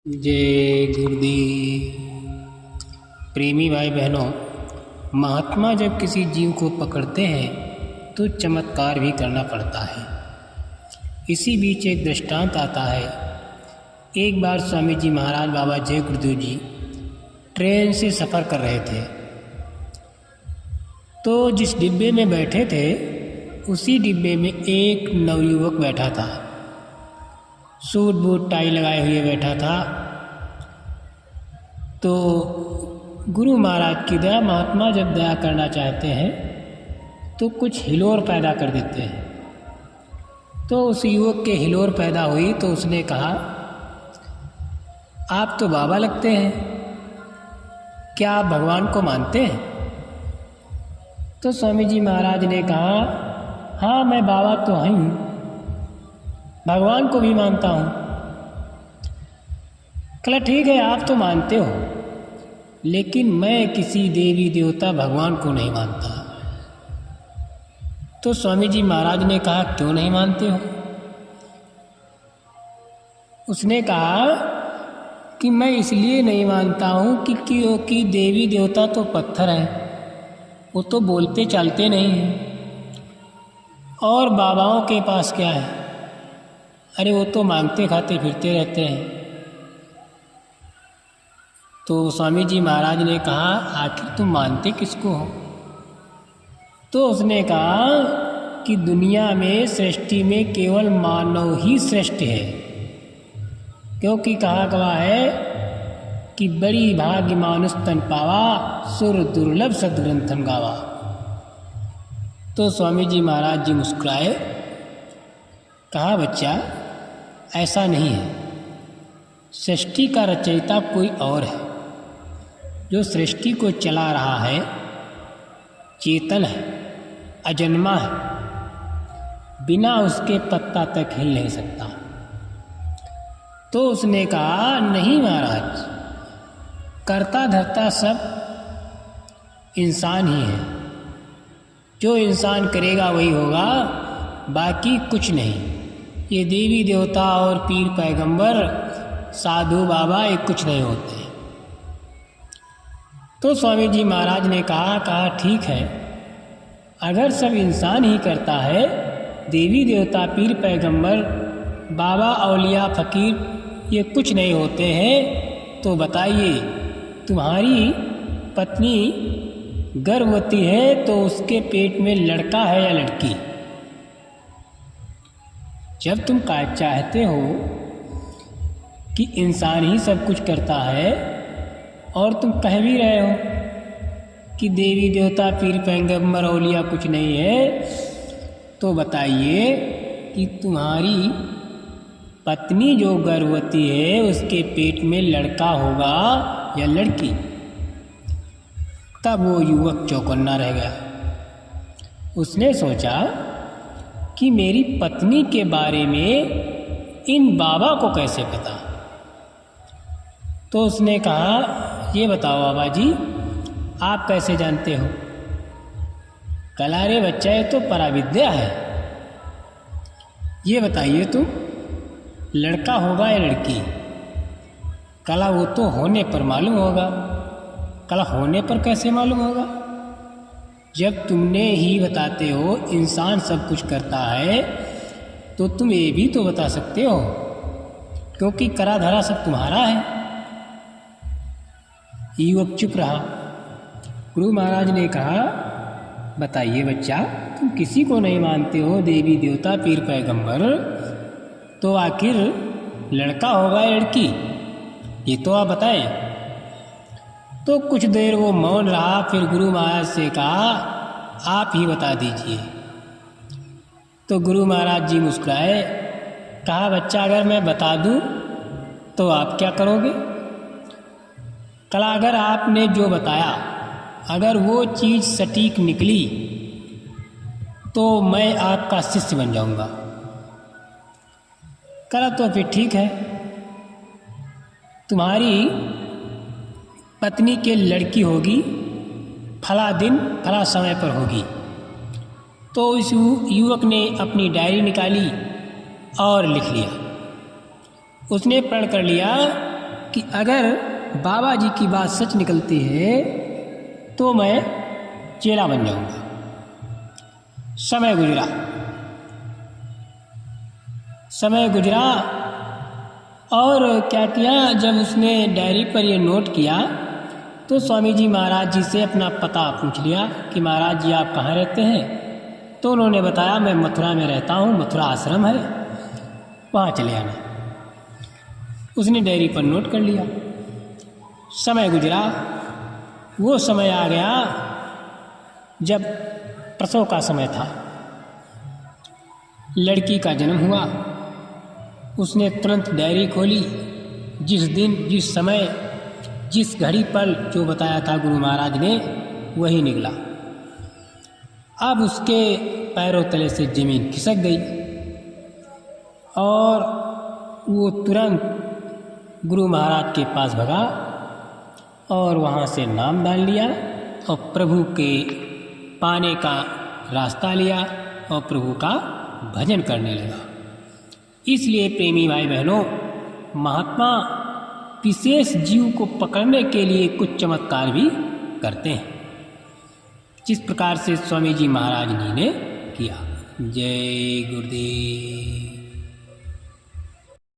जय गुरुदेव। प्रेमी भाई बहनों, महात्मा जब किसी जीव को पकड़ते हैं तो चमत्कार भी करना पड़ता है। इसी बीच एक दृष्टांत आता है। एक बार स्वामी जी महाराज बाबा जय गुरुदेव जी ट्रेन से सफ़र कर रहे थे, तो जिस डिब्बे में बैठे थे उसी डिब्बे में एक नवयुवक बैठा था। सूट बूट टाई लगाए हुए बैठा था। तो गुरु महाराज की दया, महात्मा जब दया करना चाहते हैं तो कुछ हिलोर पैदा कर देते हैं। तो उस युवक के हिलोर पैदा हुई तो उसने कहा, आप तो बाबा लगते हैं, क्या आप भगवान को मानते हैं? तो स्वामी जी महाराज ने कहा, हाँ मैं बाबा तो हूँ, भगवान को भी मानता हूँ। कहा ठीक है, आप तो मानते हो, लेकिन मैं किसी देवी देवता भगवान को नहीं मानता। तो स्वामी जी महाराज ने कहा, क्यों नहीं मानते हो? उसने कहा कि मैं इसलिए नहीं मानता हूँ कि देवी देवता तो पत्थर हैं, वो तो बोलते चालते नहीं हैं, और बाबाओं के पास क्या है? अरे वो तो मांगते खाते फिरते रहते हैं। तो स्वामी जी महाराज ने कहा, आखिर तुम मानते किसको हो? तो उसने कहा कि दुनिया में, सृष्टि में केवल मानव ही श्रेष्ठ है, क्योंकि कहा गया है कि बड़ी भाग्य मानुष तन पावा, सुर दुर्लभ सद्ग्रंथन गावा। तो स्वामी जी महाराज जी मुस्कुराए, कहा बच्चा ऐसा नहीं है, सृष्टि का रचयिता कोई और है। जो सृष्टि को चला रहा है चेतन है, अजन्मा है, बिना उसके पत्ता तक हिल नहीं सकता। तो उसने कहा, नहीं महाराज, कर्ता धर्ता सब इंसान ही है, जो इंसान करेगा वही होगा, बाकी कुछ नहीं। ये देवी देवता और पीर पैगंबर, साधु बाबा, ये कुछ नहीं होते। तो स्वामी जी महाराज ने कहा ठीक है, अगर सब इंसान ही करता है, देवी देवता पीर पैगंबर बाबा औलिया फकीर ये कुछ नहीं होते हैं, तो बताइए तुम्हारी पत्नी गर्भवती है तो उसके पेट में लड़का है या लड़की? जब तुम चाहते हो कि इंसान ही सब कुछ करता है, और तुम कह भी रहे हो कि देवी देवता पीर पैगंबर औलिया कुछ नहीं है, तो बताइए कि तुम्हारी पत्नी जो गर्भवती है उसके पेट में लड़का होगा या लड़की? तब वो युवक चौकन्ना रह गया। उसने सोचा कि मेरी पत्नी के बारे में इन बाबा को कैसे पता? तो उसने कहा, ये बताओ बाबा जी, आप कैसे जानते हो? कला रे बच्चा, ये तो पराविद्या है, ये बताइए तुम, लड़का होगा या लड़की? कला वो तो होने पर मालूम होगा। कला होने पर कैसे मालूम होगा? जब तुमने ही बताते हो इंसान सब कुछ करता है, तो तुम ये भी तो बता सकते हो, क्योंकि करा धरा सब तुम्हारा है। युवक चुप रहा। गुरु महाराज ने कहा, बताइए बच्चा, तुम किसी को नहीं मानते हो, देवी देवता पीर पैगंबर, तो आखिर लड़का होगा या लड़की, ये तो आप बताएं। तो कुछ देर वो मौन रहा, फिर गुरु महाराज से कहा, आप ही बता दीजिए। तो गुरु महाराज जी मुस्कुराए, कहा बच्चा, अगर मैं बता दूं तो आप क्या करोगे? कला अगर आपने जो बताया, अगर वो चीज़ सटीक निकली तो मैं आपका शिष्य बन जाऊंगा। कला तो फिर ठीक है, तुम्हारी पत्नी के लड़की होगी, फला दिन फला समय पर होगी। तो इस युवक ने अपनी डायरी निकाली और लिख लिया। उसने प्रण कर लिया कि अगर बाबा जी की बात सच निकलती है तो मैं चेला बन जाऊंगा। समय गुजरा और क्या किया, जब उसने डायरी पर ये नोट किया तो स्वामी जी महाराज जी से अपना पता पूछ लिया कि महाराज जी आप कहाँ रहते हैं। तो उन्होंने बताया मैं मथुरा में रहता हूँ, मथुरा आश्रम है, वहाँ चले आना। उसने डायरी पर नोट कर लिया। समय गुजरा, वो समय आ गया जब प्रसव का समय था। लड़की का जन्म हुआ। उसने तुरंत डायरी खोली। जिस दिन, जिस समय, जिस घड़ी पर जो बताया था गुरु महाराज ने, वही निकला। अब उसके पैरों तले से जमीन खिसक गई और वो तुरंत गुरु महाराज के पास भगा और वहाँ से नाम डाल लिया और प्रभु के पाने का रास्ता लिया और प्रभु का भजन करने लगा। इसलिए प्रेमी भाई बहनों, महात्मा विशेष जीव को पकड़ने के लिए कुछ चमत्कार भी करते हैं, जिस प्रकार से स्वामी जी महाराज जी ने किया। जय गुरुदेव।